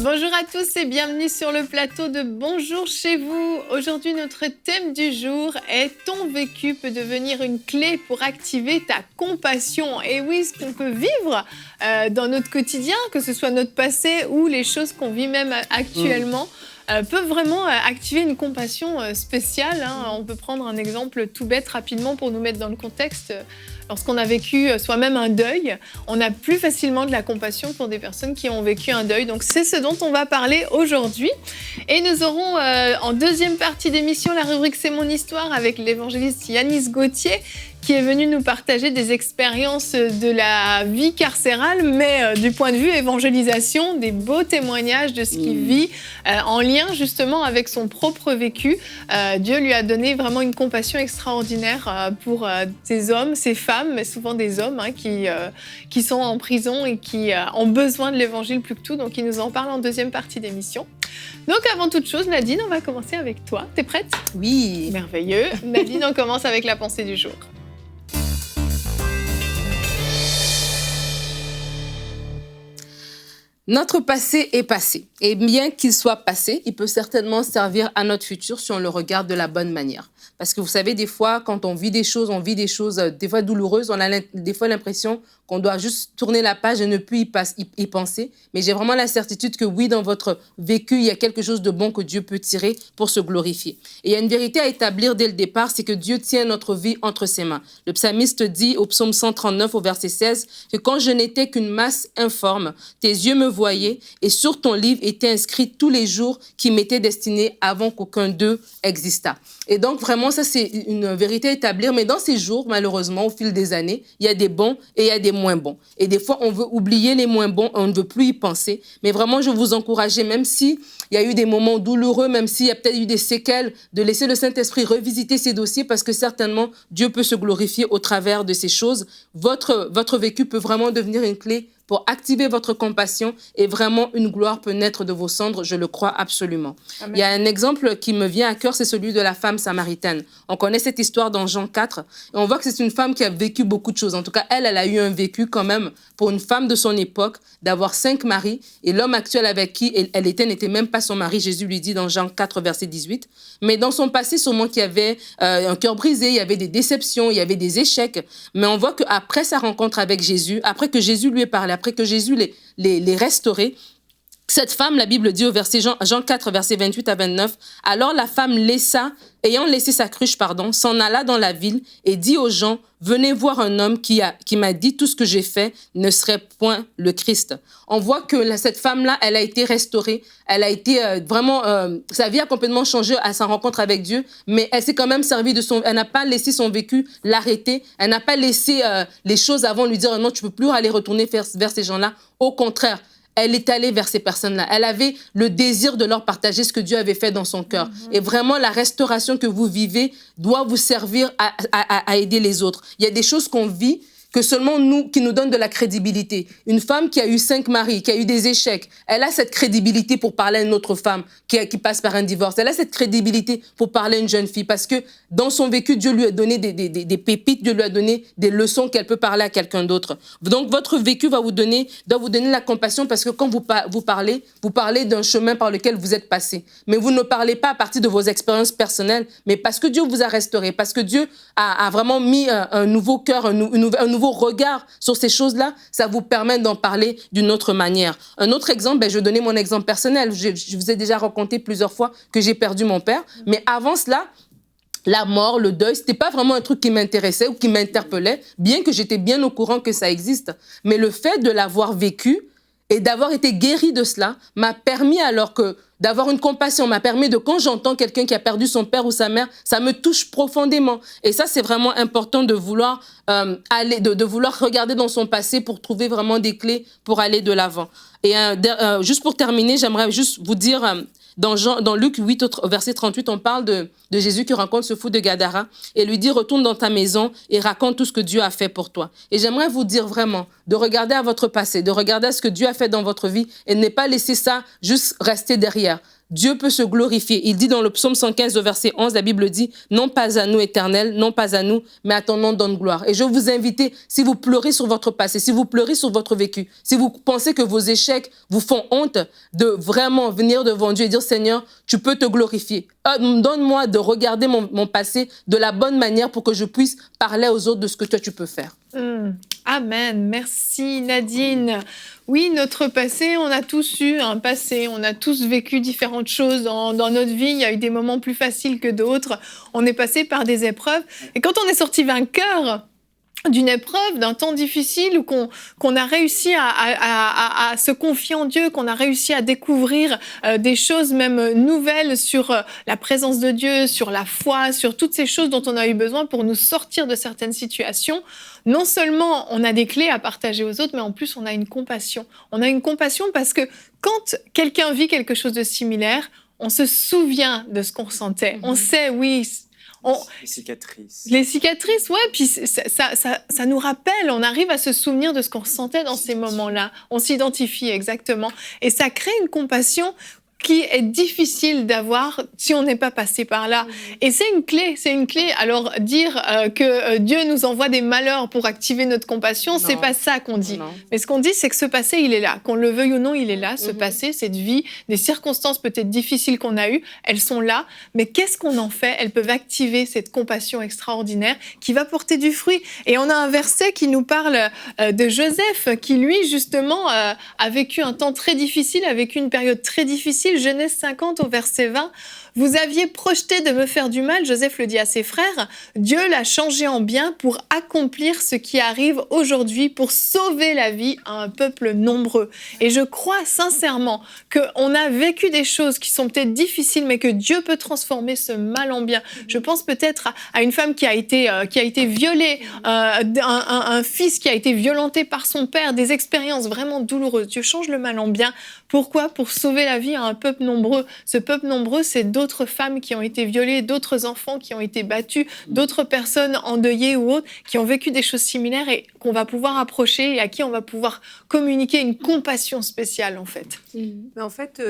Bonjour à tous et bienvenue sur le plateau de Bonjour chez vous. Aujourd'hui, notre thème du jour est « Ton vécu peut devenir une clé pour activer ta compassion ». Et oui, ce qu'on peut vivre dans notre quotidien, que ce soit notre passé ou les choses qu'on vit même actuellement, peuvent vraiment activer une compassion spéciale. On peut prendre un exemple tout bête rapidement pour nous mettre dans le contexte. Lorsqu'on a vécu soi-même un deuil, on a plus facilement de la compassion pour des personnes qui ont vécu un deuil. Donc c'est ce dont on va parler aujourd'hui. Et nous aurons en deuxième partie d'émission la rubrique C'est mon histoire avec l'évangéliste Yanis Gauthier qui est venu nous partager des expériences de la vie carcérale, mais du point de vue évangélisation, des beaux témoignages de ce qu'il vit en lien justement avec son propre vécu. Dieu lui a donné vraiment une compassion extraordinaire pour ces hommes, ces femmes, mais souvent des hommes qui sont en prison et qui ont besoin de l'évangile plus que tout. Donc il nous en parle en deuxième partie d'émission. Donc avant toute chose, Nadine, on va commencer avec toi. T'es prête ? Oui. Merveilleux. Nadine, on commence avec la pensée du jour. Notre passé est passé. Et bien qu'il soit passé, il peut certainement servir à notre futur si on le regarde de la bonne manière. Parce que vous savez, des fois, quand on vit des choses des fois douloureuses, on a des fois l'impression qu'on doit juste tourner la page et ne plus y penser. Mais j'ai vraiment la certitude que oui, dans votre vécu, il y a quelque chose de bon que Dieu peut tirer pour se glorifier. Et il y a une vérité à établir dès le départ, c'est que Dieu tient notre vie entre ses mains. Le psalmiste dit au psaume 139, au verset 16, que quand je n'étais qu'une masse informe, tes yeux me voyaient et sur ton livre étaient inscrits tous les jours qui m'étaient destinés avant qu'aucun d'eux existât. Et donc, vraiment, ça, c'est une vérité à établir. Mais dans ces jours, malheureusement, au fil des années, il y a des bons et il y a des moins bons. Et des fois, on veut oublier les moins bons, on ne veut plus y penser. Mais vraiment, je veux vous encourager, même s'il y a eu des moments douloureux, même s'il y a peut-être eu des séquelles, de laisser le Saint-Esprit revisiter ces dossiers parce que certainement, Dieu peut se glorifier au travers de ces choses. Votre vécu peut vraiment devenir une clé pour activer votre compassion et vraiment une gloire peut naître de vos cendres, je le crois absolument. Amen. Il y a un exemple qui me vient à cœur, c'est celui de la femme samaritaine. On connaît cette histoire dans Jean 4 et on voit que c'est une femme qui a vécu beaucoup de choses. En tout cas, elle a eu un vécu quand même pour une femme de son époque d'avoir 5 maris et l'homme actuel avec qui elle était n'était même pas son mari. Jésus lui dit dans Jean 4, verset 18. Mais dans son passé, sûrement qu'il y avait un cœur brisé, il y avait des déceptions, il y avait des échecs. Mais on voit qu'après sa rencontre avec Jésus, après que Jésus lui ait parlé, après que Jésus les restaurait, cette femme, la Bible dit au verset Jean 4, verset 28 à 29, « Alors la femme ayant laissé sa cruche, s'en alla dans la ville et dit aux gens, « Venez voir un homme qui m'a dit tout ce que j'ai fait ne serait point le Christ. » On voit que cette femme-là, elle a été restaurée, elle a été vraiment, sa vie a complètement changé à sa rencontre avec Dieu, mais elle s'est quand même servie elle n'a pas laissé son vécu l'arrêter, elle n'a pas laissé les choses avant lui dire, « Non, tu peux plus aller retourner vers ces gens-là. » Au contraire, elle est allée vers ces personnes-là. Elle avait le désir de leur partager ce que Dieu avait fait dans son cœur. Et vraiment, la restauration que vous vivez doit vous servir à aider les autres. Il y a des choses qu'on vit que seulement nous, qui nous donnent de la crédibilité. Une femme qui a eu 5 maris, qui a eu des échecs, elle a cette crédibilité pour parler à une autre femme qui passe par un divorce. Elle a cette crédibilité pour parler à une jeune fille parce que dans son vécu, Dieu lui a donné des pépites, Dieu lui a donné des leçons qu'elle peut parler à quelqu'un d'autre. Donc, votre vécu doit vous donner la compassion parce que quand vous parlez d'un chemin par lequel vous êtes passé. Mais vous ne parlez pas à partir de vos expériences personnelles, mais parce que Dieu vous a restauré, parce que Dieu a vraiment mis un nouveau cœur, un nouveau regard sur ces choses-là, ça vous permet d'en parler d'une autre manière. Un autre exemple, je vais donner mon exemple personnel. Je vous ai déjà raconté plusieurs fois que j'ai perdu mon père, mais avant cela, la mort, le deuil, c'était pas vraiment un truc qui m'intéressait ou qui m'interpellait, bien que j'étais bien au courant que ça existe. Mais le fait de l'avoir vécu et d'avoir été guéri de cela m'a permis d'avoir une compassion, m'a permis quand j'entends quelqu'un qui a perdu son père ou sa mère, ça me touche profondément. Et ça, c'est vraiment important de vouloir de vouloir regarder dans son passé pour trouver vraiment des clés pour aller de l'avant. Et juste pour terminer, j'aimerais juste vous dire, dans Luc 8, au verset 38, on parle de Jésus qui rencontre ce fou de Gadara et lui dit « Retourne dans ta maison et raconte tout ce que Dieu a fait pour toi. » Et j'aimerais vous dire vraiment de regarder à votre passé, de regarder à ce que Dieu a fait dans votre vie et ne pas laisser ça juste rester derrière. Dieu peut se glorifier. Il dit dans le psaume 115, au verset 11, la Bible dit « Non pas à nous, Éternel, non pas à nous, mais à ton nom donne gloire. » Et je vous invite, si vous pleurez sur votre passé, si vous pleurez sur votre vécu, si vous pensez que vos échecs vous font honte, de vraiment venir devant Dieu et dire « Seigneur, tu peux te glorifier. Donne-moi de regarder mon passé de la bonne manière pour que je puisse parler aux autres de ce que toi, tu peux faire. » Amen. Merci Nadine. Oui, notre passé, on a tous eu un passé, on a tous vécu différentes choses dans notre vie. Il y a eu des moments plus faciles que d'autres. On est passé par des épreuves. Et quand on est sorti vainqueur d'une épreuve, d'un temps difficile, ou qu'on a réussi à se confier en Dieu, qu'on a réussi à découvrir des choses même nouvelles sur la présence de Dieu, sur la foi, sur toutes ces choses dont on a eu besoin pour nous sortir de certaines situations, non seulement on a des clés à partager aux autres, mais en plus on a une compassion. On a une compassion parce que quand quelqu'un vit quelque chose de similaire, on se souvient de ce qu'on ressentait. On sait, oui... Les cicatrices. Les cicatrices, ouais, puis ça nous rappelle, on arrive à se souvenir de ce qu'on ressentait dans ces moments-là. On s'identifie exactement. Et ça crée une compassion qui est difficile d'avoir si on n'est pas passé par là. Et c'est une clé. Alors, dire que Dieu nous envoie des malheurs pour activer notre compassion, c'est pas ça qu'on dit. Non. Mais ce qu'on dit, c'est que ce passé, il est là. Qu'on le veuille ou non, il est là. Ce passé, cette vie, des circonstances peut-être difficiles qu'on a eues, elles sont là. Mais qu'est-ce qu'on en fait? Elles peuvent activer cette compassion extraordinaire qui va porter du fruit. Et on a un verset qui nous parle de Joseph, qui lui, justement, a vécu un temps très difficile, a vécu une période très difficile. Genèse 50 au verset 20, « Vous aviez projeté de me faire du mal, Joseph le dit à ses frères, Dieu l'a changé en bien pour accomplir ce qui arrive aujourd'hui, pour sauver la vie à un peuple nombreux. » Et je crois sincèrement qu'on a vécu des choses qui sont peut-être difficiles, mais que Dieu peut transformer ce mal en bien. Je pense peut-être à une femme qui a été violée, un fils qui a été violenté par son père, des expériences vraiment douloureuses. Dieu change le mal en bien. Pourquoi? Pour sauver la vie à un peuple nombreux. Ce peuple nombreux, c'est d'autres femmes qui ont été violées, d'autres enfants qui ont été battus, d'autres personnes endeuillées ou autres qui ont vécu des choses similaires et qu'on va pouvoir approcher et à qui on va pouvoir communiquer une compassion spéciale, en fait. Mais en fait,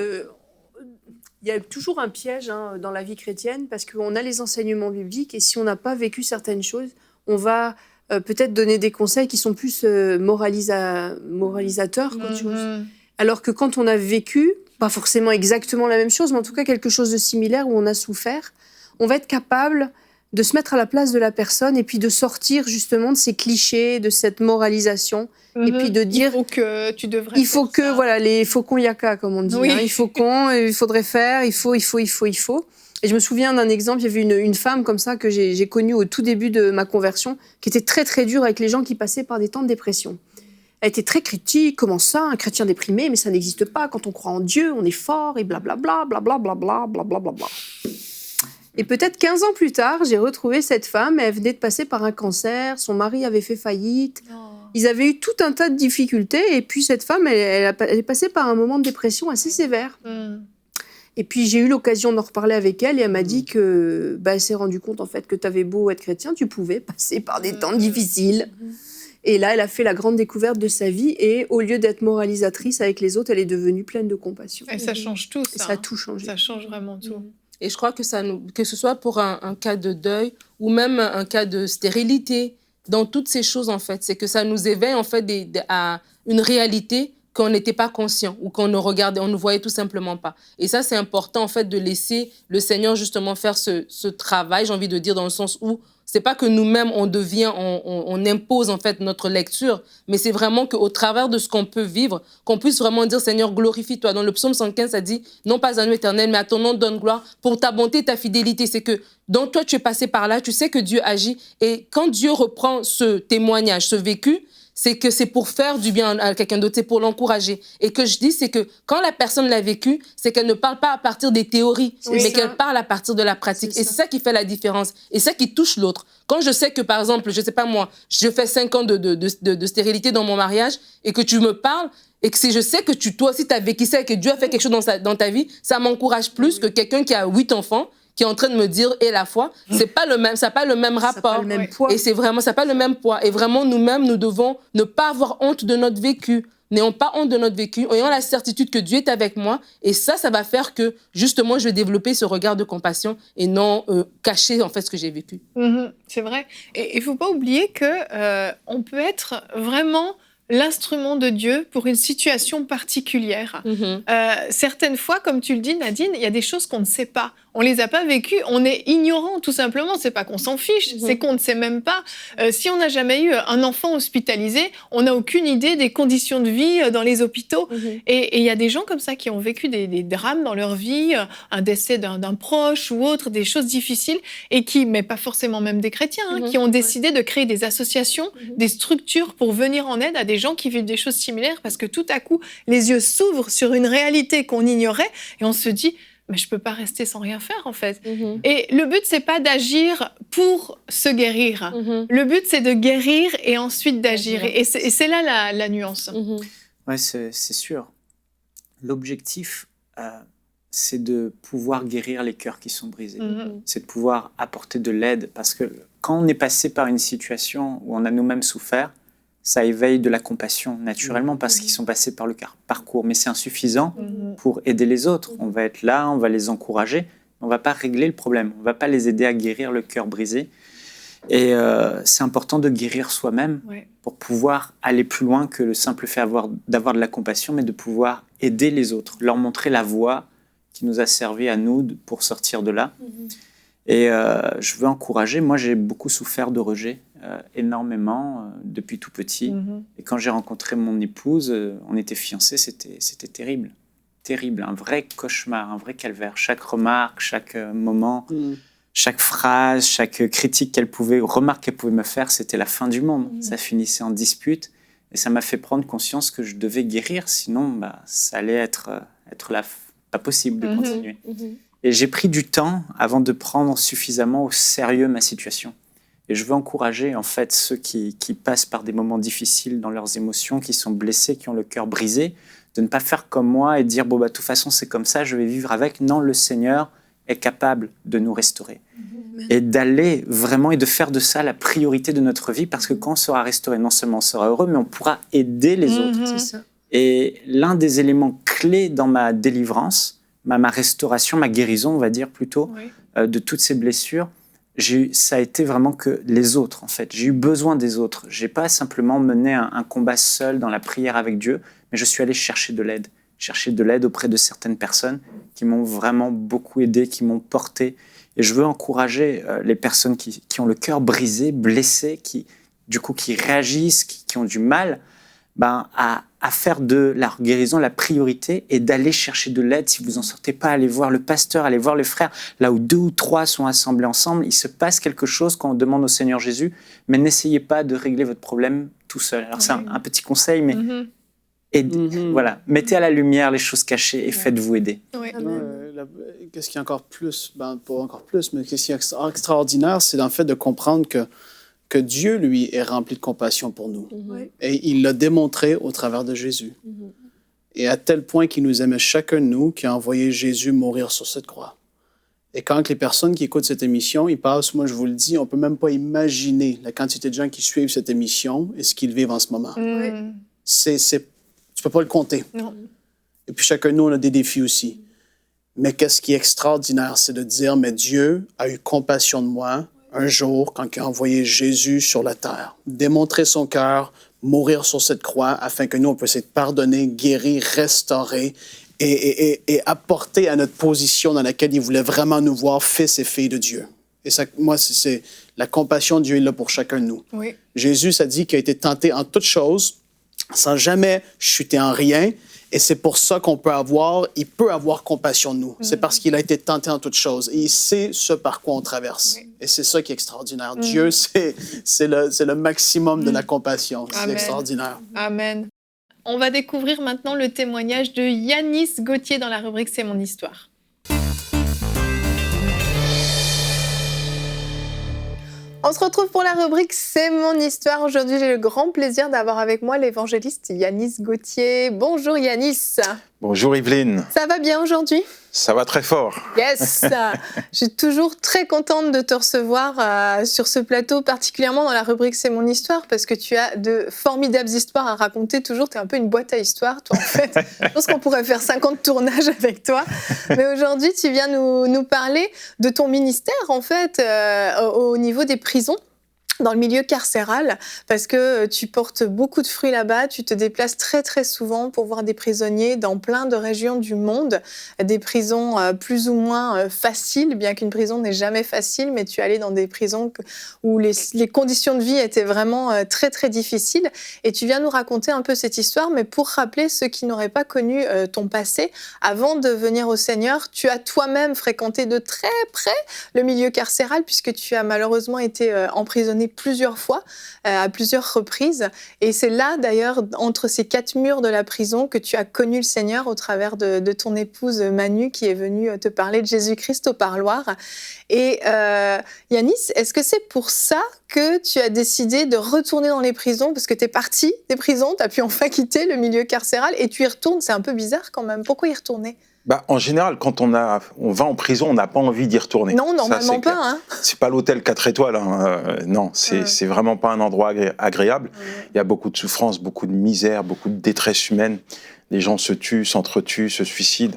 il y a toujours un piège dans la vie chrétienne parce qu'on a les enseignements bibliques et si on n'a pas vécu certaines choses, on va peut-être donner des conseils qui sont plus moralisateurs qu'autre chose. Alors que quand on a vécu, pas forcément exactement la même chose, mais en tout cas quelque chose de similaire où on a souffert, on va être capable de se mettre à la place de la personne et puis de sortir justement de ces clichés, de cette moralisation, et puis de dire... Il faut que tu devrais Il faut que, voilà, les faucons yaka, comme on dit. Oui. Il faut il faudrait faire, il faut. Et je me souviens d'un exemple, il y avait une femme comme ça que j'ai connue au tout début de ma conversion, qui était très très dure avec les gens qui passaient par des temps de dépression. Elle était très critique, comment ça, un chrétien déprimé, mais ça n'existe pas, quand on croit en Dieu, on est fort, et blablabla, blablabla, blablabla. Et peut-être 15 ans plus tard, j'ai retrouvé cette femme, elle venait de passer par un cancer, son mari avait fait faillite, ils avaient eu tout un tas de difficultés, et puis cette femme, elle est passée par un moment de dépression assez sévère. Et puis j'ai eu l'occasion d'en reparler avec elle, et elle m'a dit que, elle s'est rendue compte en fait que t'avais beau être chrétien, tu pouvais passer par des temps difficiles. Et là, elle a fait la grande découverte de sa vie et au lieu d'être moralisatrice avec les autres, elle est devenue pleine de compassion. Et ça change tout, ça. Et ça a tout changé. Ça change vraiment tout. Et je crois que que ce soit pour un cas de deuil ou même un cas de stérilité, dans toutes ces choses, en fait, c'est que ça nous éveille, en fait, à une réalité qu'on n'était pas conscient ou qu'on ne regardait, on ne voyait tout simplement pas. Et ça, c'est important, en fait, de laisser le Seigneur, justement, faire ce travail, j'ai envie de dire, dans le sens où c'est pas que nous-mêmes, on impose, en fait, notre lecture, mais c'est vraiment qu'au travers de ce qu'on peut vivre, qu'on puisse vraiment dire, Seigneur, glorifie-toi. Dans le psaume 115, ça dit, non pas à nous, Éternel, mais à ton nom donne gloire pour ta bonté et ta fidélité. C'est que dans toi, tu es passé par là, tu sais que Dieu agit. Et quand Dieu reprend ce témoignage, ce vécu, c'est que c'est pour faire du bien à quelqu'un d'autre, c'est pour l'encourager. Et que je dis, c'est que quand la personne l'a vécu, c'est qu'elle ne parle pas à partir des théories, mais qu'elle parle à partir de la pratique. Et c'est ça qui fait la différence. Et ça qui touche l'autre. Quand je sais que, par exemple, je sais pas moi, je fais 5 ans de stérilité dans mon mariage et que tu me parles, et que si je sais que toi aussi, tu as vécu ça et que Dieu a fait quelque chose dans ta vie, ça m'encourage plus que quelqu'un qui a 8 enfants, qui est en train de me dire, et la foi, c'est pas le même, ça n'a pas le même rapport. Ça n'a pas le même poids. Et c'est vraiment, ça n'a pas le même poids. Et vraiment, nous-mêmes, nous devons ne pas avoir honte de notre vécu. n'ayons pas honte de notre vécu, ayons la certitude que Dieu est avec moi. Et ça va faire que, justement, je vais développer ce regard de compassion et non cacher, en fait, ce que j'ai vécu. C'est vrai. Et il ne faut pas oublier qu'on peut être vraiment l'instrument de Dieu pour une situation particulière. Certaines fois, comme tu le dis, Nadine, il y a des choses qu'on ne sait pas. On ne les a pas vécues, on est ignorant, tout simplement. C'est pas qu'on s'en fiche, c'est qu'on ne sait même pas. Si on n'a jamais eu un enfant hospitalisé, on n'a aucune idée des conditions de vie dans les hôpitaux. Et il y a des gens comme ça qui ont vécu des drames dans leur vie, un décès d'un proche ou autre, des choses difficiles, et qui, mais pas forcément même des chrétiens, qui ont décidé de créer des associations, des structures pour venir en aide à des gens qui vivent des choses similaires, parce que tout à coup, les yeux s'ouvrent sur une réalité qu'on ignorait, et on se dit... mais je peux pas rester sans rien faire, en fait. Et le but, c'est pas d'agir pour se guérir. Le but, c'est de guérir et ensuite d'agir. Et c'est là la nuance. Ouais, c'est sûr. L'objectif, c'est de pouvoir guérir les cœurs qui sont brisés. C'est de pouvoir apporter de l'aide. Parce que quand on est passé par une situation où on a nous-mêmes souffert, ça éveille de la compassion naturellement parce qu'ils sont passés par le parcours. Mais c'est insuffisant pour aider les autres. On va être là, on va les encourager. On ne va pas régler le problème. On ne va pas les aider à guérir le cœur brisé. Et c'est important de guérir soi-même pour pouvoir aller plus loin que le simple fait d'avoir de la compassion, mais de pouvoir aider les autres, leur montrer la voie qui nous a servi à nous pour sortir de là. Et je veux encourager. Moi, j'ai beaucoup souffert de rejet. Énormément depuis tout petit. Et quand j'ai rencontré mon épouse, on était fiancés, c'était terrible. Terrible, un vrai cauchemar, un vrai calvaire. Chaque remarque, chaque moment, chaque phrase, chaque critique remarque qu'elle pouvait me faire, c'était la fin du monde. Ça finissait en dispute. Et ça m'a fait prendre conscience que je devais guérir, sinon ça allait être là, pas possible de continuer. Et j'ai pris du temps avant de prendre suffisamment au sérieux ma situation. Et je veux encourager en fait ceux qui passent par des moments difficiles dans leurs émotions, qui sont blessés, qui ont le cœur brisé, de ne pas faire comme moi et dire de toute façon c'est comme ça, je vais vivre avec. Non, le Seigneur est capable de nous restaurer. Et d'aller vraiment et de faire de ça la priorité de notre vie, parce que quand on sera restauré, non seulement on sera heureux, mais on pourra aider les autres. C'est ça. Et l'un des éléments clés dans ma délivrance, ma restauration, ma guérison, on va dire plutôt, de toutes ces blessures, ça a été vraiment que les autres, en fait. J'ai eu besoin des autres. Je n'ai pas simplement mené un combat seul dans la prière avec Dieu, mais je suis allé chercher de l'aide auprès de certaines personnes qui m'ont vraiment beaucoup aidé, qui m'ont porté. Et je veux encourager les personnes qui ont le cœur brisé, blessé, qui réagissent, qui ont du mal, à faire de la guérison la priorité et d'aller chercher de l'aide. Si vous n'en sortez pas, allez voir le pasteur, allez voir les frères. Là où 2 ou 3 sont assemblés ensemble, il se passe quelque chose quand on demande au Seigneur Jésus, mais n'essayez pas de régler votre problème tout seul. Alors c'est un petit conseil, mais voilà, mettez à la lumière les choses cachées et faites-vous aider. Qu'est-ce qui est encore plus, pas encore plus, mais qu'est-ce qui est extraordinaire, c'est en fait de comprendre que Dieu, lui, est rempli de compassion pour nous. Et il l'a démontré au travers de Jésus. Et à tel point qu'il nous aimait chacun de nous, qu'il a envoyé Jésus mourir sur cette croix. Et quand les personnes qui écoutent cette émission, ils passent, moi je vous le dis, on ne peut même pas imaginer la quantité de gens qui suivent cette émission et ce qu'ils vivent en ce moment. Tu ne peux pas le compter. Non. Et puis chacun de nous, on a des défis aussi. Mais qu'est-ce qui est extraordinaire, c'est de dire, mais Dieu a eu compassion de moi un jour quand il a envoyé Jésus sur la terre, démontrer son cœur, mourir sur cette croix afin que nous, on puisse être pardonnés, guéris, restaurés et apporter à notre position dans laquelle il voulait vraiment nous voir fils et filles de Dieu. Et ça, moi, c'est la compassion de Dieu est là pour chacun de nous. Jésus, ça dit qu'il a été tenté en toutes choses, sans jamais chuter en rien. Et c'est pour ça il peut avoir compassion de nous. C'est parce qu'il a été tenté en toutes choses. Et il sait ce par quoi on traverse. Et c'est ça qui est extraordinaire. Dieu, c'est le maximum de la compassion. C'est extraordinaire. Amen. On va découvrir maintenant le témoignage de Yanis Gauthier dans la rubrique « C'est mon histoire ». On se retrouve pour la rubrique « C'est mon histoire ». Aujourd'hui, j'ai le grand plaisir d'avoir avec moi l'évangéliste Yanis Gauthier. Bonjour Yanis. Bonjour Yveline. Ça va bien aujourd'hui? Ça va très fort. Yes. Je suis toujours très contente de te recevoir sur ce plateau, particulièrement dans la rubrique C'est mon histoire, parce que tu as de formidables histoires à raconter toujours. Tu es un peu une boîte à histoires, toi, en fait. Je pense qu'on pourrait faire 50 tournages avec toi. Mais aujourd'hui, tu viens nous parler de ton ministère, en fait, au niveau des prisons, dans le milieu carcéral, parce que tu portes beaucoup de fruits là-bas, tu te déplaces très très souvent pour voir des prisonniers dans plein de régions du monde, des prisons plus ou moins faciles, bien qu'une prison n'est jamais facile, mais tu es allé dans des prisons où les conditions de vie étaient vraiment très très difficiles, et tu viens nous raconter un peu cette histoire, mais pour rappeler ceux qui n'auraient pas connu ton passé, avant de venir au Seigneur, tu as toi-même fréquenté de très près le milieu carcéral, puisque tu as malheureusement été emprisonné plusieurs fois, à plusieurs reprises. Et c'est là, d'ailleurs, entre ces 4 murs de la prison, que tu as connu le Seigneur au travers de ton épouse Manu, qui est venue te parler de Jésus-Christ au parloir. Et Yanis, est-ce que c'est pour ça que tu as décidé de retourner dans les prisons? Parce que tu es parti des prisons, tu as pu enfin quitter le milieu carcéral et tu y retournes. C'est un peu bizarre quand même. Pourquoi y retourner? En général, quand on va en prison, on n'a pas envie d'y retourner. Non, normalement pas. Hein. C'est pas l'hôtel 4 étoiles. Hein. Non, c'est vraiment pas un endroit agréable. Il y a beaucoup de souffrance, beaucoup de misère, beaucoup de détresse humaine. Les gens se tuent, s'entretuent, se suicident.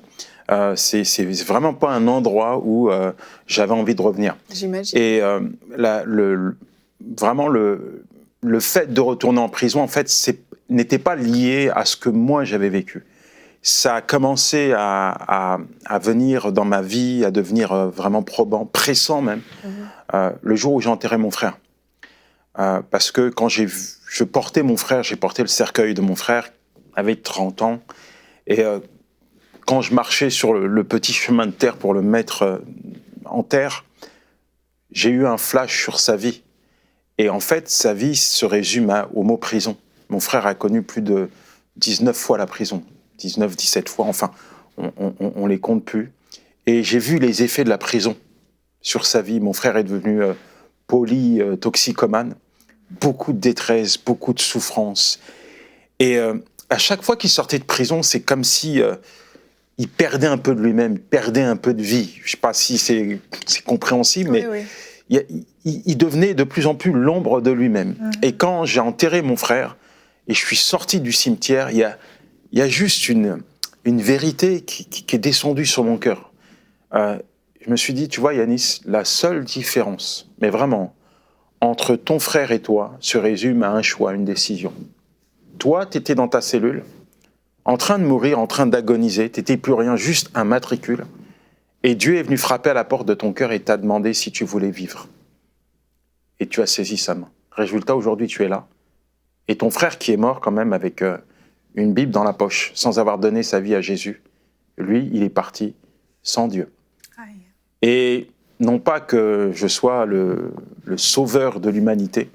C'est vraiment pas un endroit où j'avais envie de revenir. J'imagine. Et vraiment, le fait de retourner en prison, en fait, n'était pas lié à ce que moi j'avais vécu. Ça a commencé à venir dans ma vie, à devenir vraiment probant, pressant même, le jour où j'ai enterré mon frère. Parce que quand je portais mon frère, j'ai porté le cercueil de mon frère, avec 30 ans, et quand je marchais sur le petit chemin de terre pour le mettre en terre, j'ai eu un flash sur sa vie. Et en fait, sa vie se résume au mot prison. Mon frère a connu plus de 19 fois la prison. 19, 17 fois, enfin, on les compte plus. Et j'ai vu les effets de la prison sur sa vie. Mon frère est devenu polytoxicomane, beaucoup de détresse, beaucoup de souffrance. Et à chaque fois qu'il sortait de prison, c'est comme si il perdait un peu de lui-même, perdait un peu de vie. Je ne sais pas si c'est compréhensible, mais oui. Il devenait de plus en plus l'ombre de lui-même. Et quand j'ai enterré mon frère et je suis sorti du cimetière, il y a juste une vérité qui est descendue sur mon cœur. Je me suis dit, tu vois, Yanis, la seule différence, mais vraiment, entre ton frère et toi, se résume à un choix, une décision. Toi, tu étais dans ta cellule, en train de mourir, en train d'agoniser, tu n'étais plus rien, juste un matricule. Et Dieu est venu frapper à la porte de ton cœur et t'a demandé si tu voulais vivre. Et tu as saisi sa main. Résultat, aujourd'hui, tu es là. Et ton frère qui est mort quand même avec une Bible dans la poche, sans avoir donné sa vie à Jésus, lui, il est parti sans Dieu. Aïe. Et non pas que je sois le sauveur de l'humanité,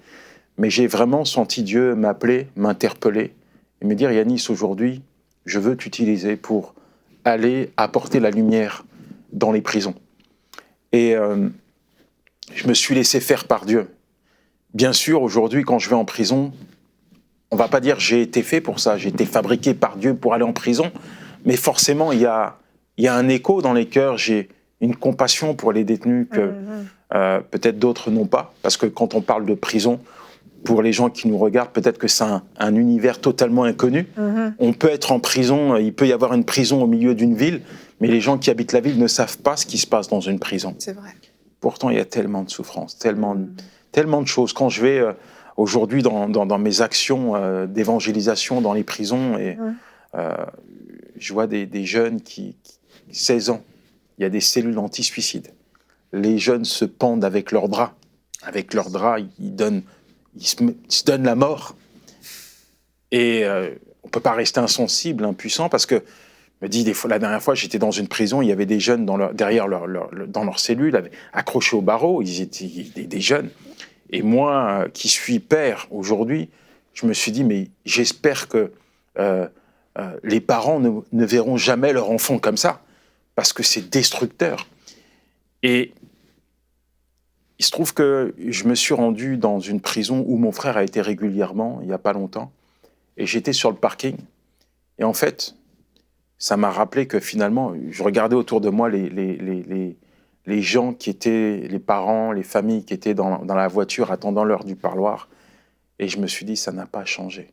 mais j'ai vraiment senti Dieu m'appeler, m'interpeller et me dire, Yanis, aujourd'hui, je veux t'utiliser pour aller apporter la lumière dans les prisons. Et je me suis laissé faire par Dieu. Bien sûr, aujourd'hui, quand je vais en prison, on ne va pas dire j'ai été fait pour ça, j'ai été fabriqué par Dieu pour aller en prison, mais forcément, il y a un écho dans les cœurs, j'ai une compassion pour les détenus que peut-être d'autres n'ont pas, parce que quand on parle de prison, pour les gens qui nous regardent, peut-être que c'est un univers totalement inconnu. On peut être en prison, il peut y avoir une prison au milieu d'une ville, mais les gens qui habitent la ville ne savent pas ce qui se passe dans une prison. C'est vrai. Pourtant, il y a tellement de souffrances, tellement de choses. Quand je vais aujourd'hui dans mes actions d'évangélisation dans les prisons, et je vois des jeunes qui 16 ans, il y a des cellules anti-suicide. Les jeunes se pendent avec leurs draps. Avec leurs draps, ils se donnent la mort. Et on ne peut pas rester insensible, impuissant, parce que je me dis, la dernière fois, j'étais dans une prison, il y avait des jeunes dans leur cellule, accrochés au barreau, ils étaient des jeunes. Et moi, qui suis père aujourd'hui, je me suis dit, mais j'espère que les parents ne verront jamais leur enfant comme ça, parce que c'est destructeur. Et il se trouve que je me suis rendu dans une prison où mon frère a été régulièrement, il n'y a pas longtemps, et j'étais sur le parking. Et en fait, ça m'a rappelé que finalement, je regardais autour de moi les gens qui étaient, les parents, les familles qui étaient dans la voiture attendant l'heure du parloir. Et je me suis dit, ça n'a pas changé.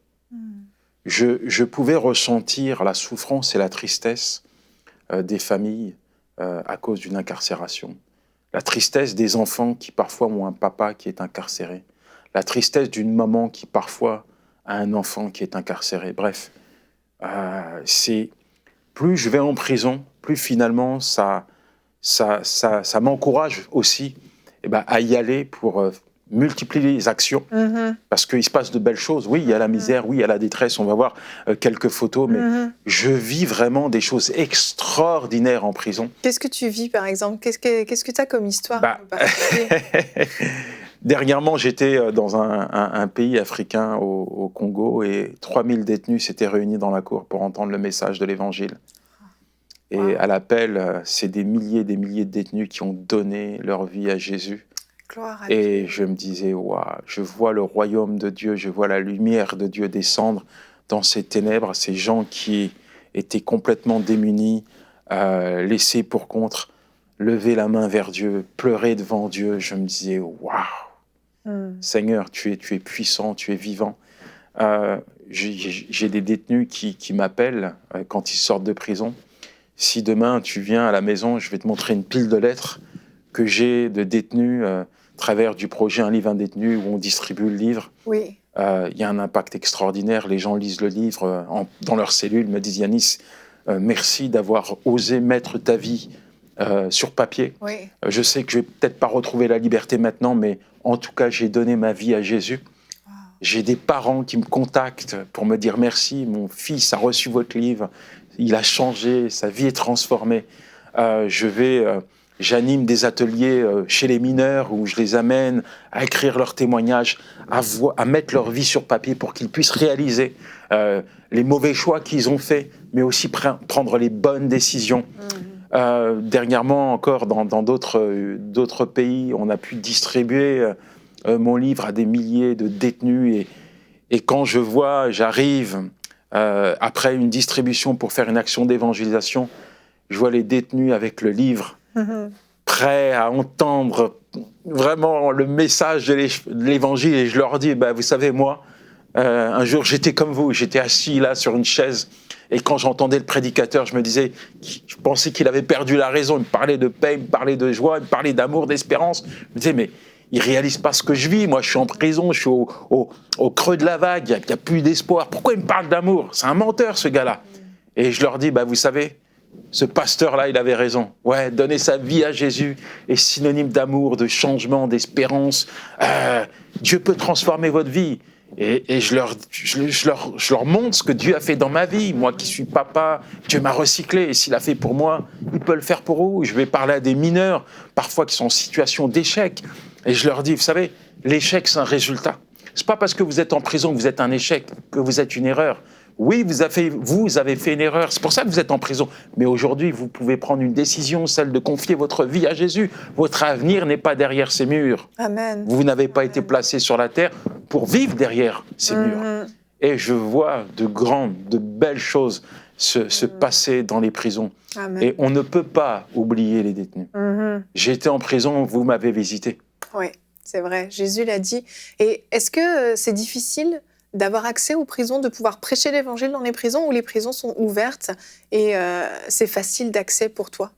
Je pouvais ressentir la souffrance et la tristesse des familles à cause d'une incarcération. La tristesse des enfants qui parfois ont un papa qui est incarcéré. La tristesse d'une maman qui parfois a un enfant qui est incarcéré. Bref, plus je vais en prison, plus finalement ça m'encourage aussi à y aller pour multiplier les actions, parce qu'il se passe de belles choses. Oui, il y a la misère, oui, il y a la détresse, on va voir quelques photos, mais je vis vraiment des choses extraordinaires en prison. Qu'est-ce que tu vis, par exemple? Qu'est-ce que tu as comme histoire à nous partager? Dernièrement, j'étais dans un pays africain, au Congo, et 3000 détenus s'étaient réunis dans la cour pour entendre le message de l'Évangile. Et à l'appel, c'est des milliers de détenus qui ont donné leur vie à Jésus. Gloire à Et Dieu. je me disais, waouh, je vois le royaume de Dieu, je vois la lumière de Dieu descendre dans ces ténèbres, ces gens qui étaient complètement démunis, laissés pour compte, lever la main vers Dieu, pleurer devant Dieu. Je me disais, waouh, Seigneur, tu es puissant, tu es vivant. J'ai des détenus qui m'appellent quand ils sortent de prison. Si demain tu viens à la maison, je vais te montrer une pile de lettres que j'ai de détenus à travers du projet Un livre, un détenu, où on distribue le livre. Oui. Il y a un impact extraordinaire. Les gens lisent le livre dans leur cellule, me disent, Yanis, merci d'avoir osé mettre ta vie sur papier. Oui. Je sais que je vais peut-être pas retrouver la liberté maintenant, mais en tout cas, j'ai donné ma vie à Jésus. Wow. J'ai J'ai des parents qui me contactent pour me dire merci, mon fils a reçu votre livre, il a changé, sa vie est transformée. J'anime des ateliers chez les mineurs où je les amène à écrire leurs témoignages, à mettre leur vie sur papier pour qu'ils puissent réaliser les mauvais choix qu'ils ont faits, mais aussi prendre les bonnes décisions. Dernièrement encore, dans d'autres pays, on a pu distribuer mon livre à des milliers de détenus. Et quand j'arrive après une distribution pour faire une action d'évangélisation, je vois les détenus avec le livre, prêts à entendre vraiment le message de l'évangile. Et je leur dis, vous savez, moi, un jour j'étais comme vous, j'étais assis là sur une chaise. Et quand j'entendais le prédicateur, je me disais, je pensais qu'il avait perdu la raison. Il me parlait de paix, il me parlait de joie, il me parlait d'amour, d'espérance. Je me disais, mais il ne réalise pas ce que je vis. Moi, je suis en prison, je suis au creux de la vague, il n'y a plus d'espoir. Pourquoi il me parle d'amour? C'est un menteur, ce gars-là. Et je leur dis, vous savez, ce pasteur-là, il avait raison. Ouais, donner sa vie à Jésus est synonyme d'amour, de changement, d'espérance. Dieu peut transformer votre vie. Et je leur montre ce que Dieu a fait dans ma vie. Moi qui suis papa, Dieu m'a recyclé. Et s'il a fait pour moi, il peut le faire pour vous. Je vais parler à des mineurs, parfois qui sont en situation d'échec. Et je leur dis, vous savez, l'échec, c'est un résultat. C'est pas parce que vous êtes en prison que vous êtes un échec, que vous êtes une erreur. Oui, vous avez fait une erreur, c'est pour ça que vous êtes en prison. Mais aujourd'hui, vous pouvez prendre une décision, celle de confier votre vie à Jésus. Votre avenir n'est pas derrière ces murs. Amen. Vous n'avez pas été placé sur la terre pour vivre derrière ces murs. Et je vois de belles choses se passer dans les prisons. Amen. Et on ne peut pas oublier les détenus. J'ai été en prison, vous m'avez visité. Oui, c'est vrai, Jésus l'a dit. Et est-ce que c'est difficile d'avoir accès aux prisons, de pouvoir prêcher l'évangile dans les prisons, où les prisons sont ouvertes et c'est facile d'accès pour toi?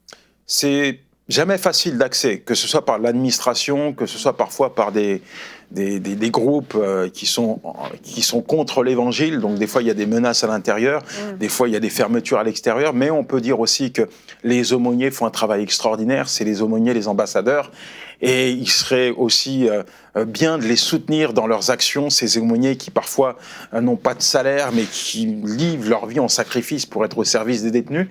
C'est jamais facile d'accès, que ce soit par l'administration, que ce soit parfois par des groupes qui sont contre l'évangile. Donc des fois, il y a des menaces à l'intérieur, des fois, il y a des fermetures à l'extérieur, mais on peut dire aussi que les aumôniers font un travail extraordinaire. C'est les aumôniers, les ambassadeurs. Et il serait aussi bien de les soutenir dans leurs actions, ces aumôniers qui parfois n'ont pas de salaire, mais qui livrent leur vie en sacrifice pour être au service des détenus.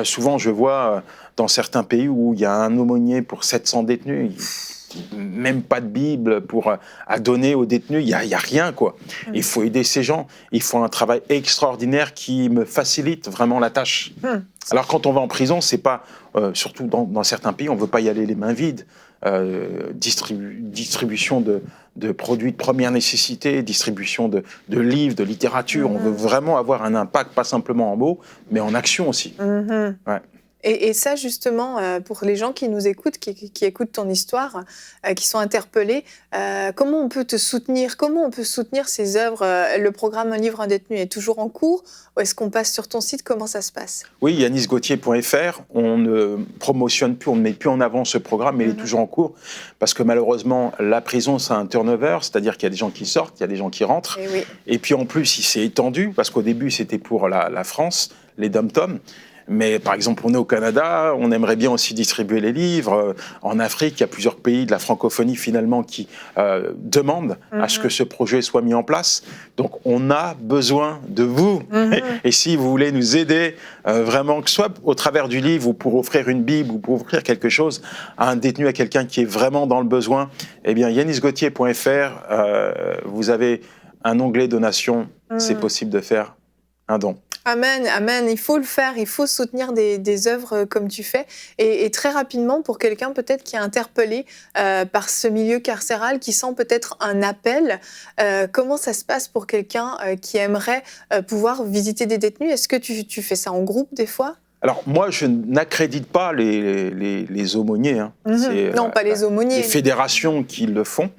Souvent, je vois dans certains pays où il y a un aumônier pour 700 détenus. même pas de Bible à donner aux détenus, il y a rien, quoi. Il faut aider ces gens, il faut un travail extraordinaire qui me facilite vraiment la tâche. Alors quand on va en prison, c'est pas, surtout dans certains pays, on veut pas y aller les mains vides. Distribution de produits de première nécessité, distribution de livres, de littérature. On veut vraiment avoir un impact, pas simplement en mots, mais en action aussi. Ouais. Et ça, justement, pour les gens qui nous écoutent, qui écoutent ton histoire, qui sont interpellés, comment on peut te soutenir? Comment on peut soutenir ces œuvres? Le programme Un livre, un détenu est toujours en cours? Ou est-ce qu'on passe sur ton site? Comment ça se passe? Oui, yanisgauthier.fr. On ne promotionne plus, on ne met plus en avant ce programme, mais il est toujours en cours. Parce que malheureusement, la prison, c'est un turnover, c'est-à-dire qu'il y a des gens qui sortent, il y a des gens qui rentrent. Et puis en plus, il s'est étendu, parce qu'au début, c'était pour la France, les dom-toms. Mais par exemple, on est au Canada, on aimerait bien aussi distribuer les livres. En Afrique, il y a plusieurs pays de la francophonie finalement qui demandent à ce que ce projet soit mis en place. Donc on a besoin de vous. Et si vous voulez nous aider, vraiment, que ce soit au travers du livre ou pour offrir une Bible ou pour offrir quelque chose à un détenu, à quelqu'un qui est vraiment dans le besoin, eh bien yanisgauthier.fr, vous avez un onglet donation, c'est possible de faire un don. Amen, amen. Il faut le faire, il faut soutenir des œuvres comme tu fais. Et très rapidement, pour quelqu'un peut-être qui est interpellé par ce milieu carcéral, qui sent peut-être un appel, comment ça se passe pour quelqu'un qui aimerait pouvoir visiter des détenus? Est-ce que tu fais ça en groupe des fois? Alors, moi, je n'accrédite pas les aumôniers. Hein. Non, pas les aumôniers. Les fédérations qui le font.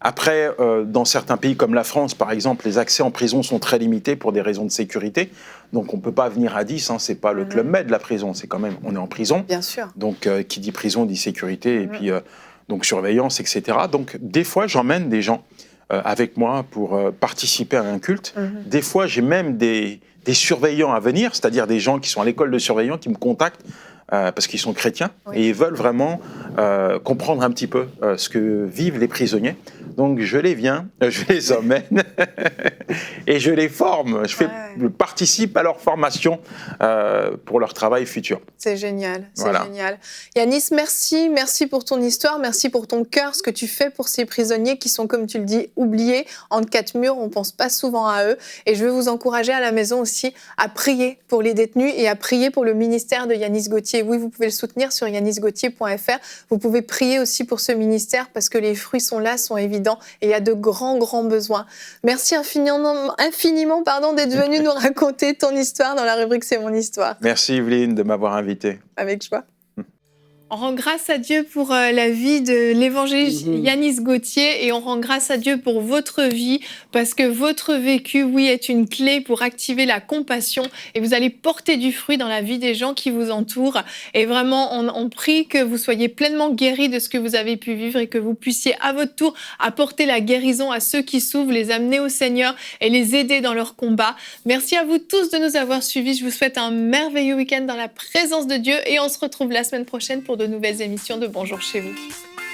Après, dans certains pays comme la France, par exemple, les accès en prison sont très limités pour des raisons de sécurité. Donc, on ne peut pas venir à 10. Hein, c'est pas le Club Med, la prison. C'est quand même, on est en prison. Bien sûr. Donc, qui dit prison dit sécurité et puis donc surveillance, etc. Donc, des fois, j'emmène des gens avec moi pour participer à un culte. Des fois, j'ai même des surveillants à venir, c'est-à-dire des gens qui sont à l'école de surveillants qui me contactent parce qu'ils sont chrétiens et ils veulent vraiment comprendre un petit peu ce que vivent les prisonniers. Donc je les emmène et je les forme. Je participe à leur formation pour leur travail futur. C'est génial, génial. Yanis, merci pour ton histoire, merci pour ton cœur, ce que tu fais pour ces prisonniers qui sont, comme tu le dis, oubliés entre quatre murs. On ne pense pas souvent à eux. Et je veux vous encourager à la maison aussi à prier pour les détenus et à prier pour le ministère de Yanis Gauthier. Oui, vous pouvez le soutenir sur yanisgauthier.fr. Vous pouvez prier aussi pour ce ministère parce que les fruits sont là, sont évidents et il y a de grands besoins. Merci infiniment d'être venu nous raconter ton histoire dans la rubrique C'est mon histoire. Merci Evelyne de m'avoir invité. Avec joie. On rend grâce à Dieu pour la vie de l'évangéliste Yanis Gauthier et on rend grâce à Dieu pour votre vie parce que votre vécu, oui, est une clé pour activer la compassion et vous allez porter du fruit dans la vie des gens qui vous entourent. Et vraiment, on prie que vous soyez pleinement guéris de ce que vous avez pu vivre et que vous puissiez à votre tour apporter la guérison à ceux qui souffrent, les amener au Seigneur et les aider dans leur combat. Merci à vous tous de nous avoir suivis. Je vous souhaite un merveilleux week-end dans la présence de Dieu et on se retrouve la semaine prochaine pour de nouvelles émissions de Bonjour chez vous.